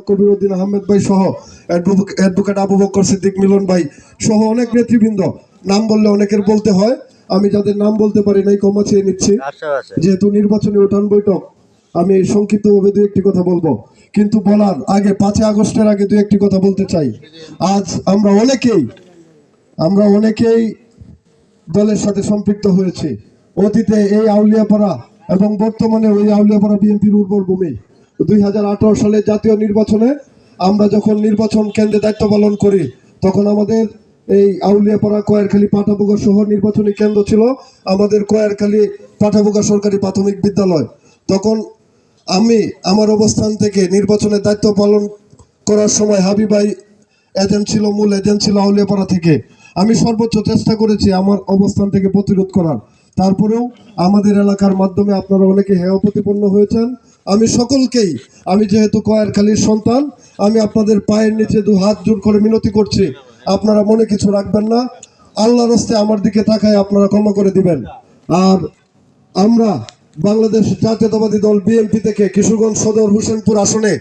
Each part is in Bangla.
কবিরউদ্দিন আহমেদ ভাই সহ অ্যাডভোকেট আবু বকর সিদ্দিক মিলন ভাই সহ অনেক নেতৃবৃন্দ, নাম বললে অনেকের বলতে হয়, আমি যাদের নাম বলতে পারি নাই ক্ষমা চেয়ে নিচ্ছি। যেহেতু নির্বাচনী উঠান বৈঠক, আমি সংক্ষিপ্তভাবে দু একটি কথা বলবো, কিন্তু বলার আগে 5 আগস্টের আগে দু একটি কথা বলতে চাই। আজ আমরা অনেকেই দলের সাথে সম্পৃক্ত হয়েছে। অতীতে এই আউলিয়াপাড়া এবং বর্তমানে ওই আউলিয়াপাড়া বিএনপির উর্বর ভূমি। 2018 সালে জাতীয় নির্বাচনে আমরা যখন নির্বাচন কেন্দ্রে দায়িত্ব পালন করি, তখন আমাদের এই আউলিয়াপাড়া, কয়ারখালী, পাঠাবোগা শহর নির্বাচনী কেন্দ্র ছিল আমাদের কয়ারখালী পাঠাবোগা সরকারি প্রাথমিক বিদ্যালয়। তখন আমি আমার অবস্থান থেকে নির্বাচনের দায়িত্ব পালন করার সময় হাবিব ভাই এজেন্ট ছিল, মূল এজেন্ট ছিল আউলিয়াপাড়া থেকে। আমি সর্বোচ্চ চেষ্টা করেছি আমার অবস্থান থেকে প্রতিরোধ করার। তারপরেও আমাদের এলাকার মাধ্যমে আপনারা অনেকে হেয় প্রতিপন্ন হয়েছেন। আমি সকলকেই, আমি যেহেতু কয়ারখালীর সন্তান, আমি আপনাদের পায়ের নিচে 2 হাত জোর করে মিনতি করছি, আপনারা মনে কিছু রাখবেন না। আল্লাহর হস্তে আমার দিকে তাকায় আপনারা ক্ষমা করে দিবেন। আর আমরা বাংলাদেশ জাতীয়তাবাদী দল বিএনপি থেকে কিশোরগঞ্জ সদর হোসেনপুর আসনে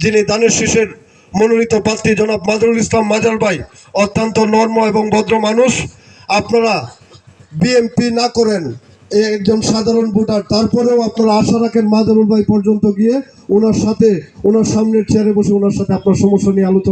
যিনি দানের শীষের মনোনীত প্রার্থী জনাব মাজারুল ইসলাম মাজার ভাই অত্যন্ত নর্ম এবং ভদ্র মানুষ। আপনারা বিএনপি না করেন, একজন সাধারণ ভোটার, তারপরেও আপনারা আশা রাখেন মাজারুল ভাই পর্যন্ত গিয়ে ওনার সামনের চেয়ারে বসে ওনার সাথে আপনার সমস্যা নিয়ে আলোচনা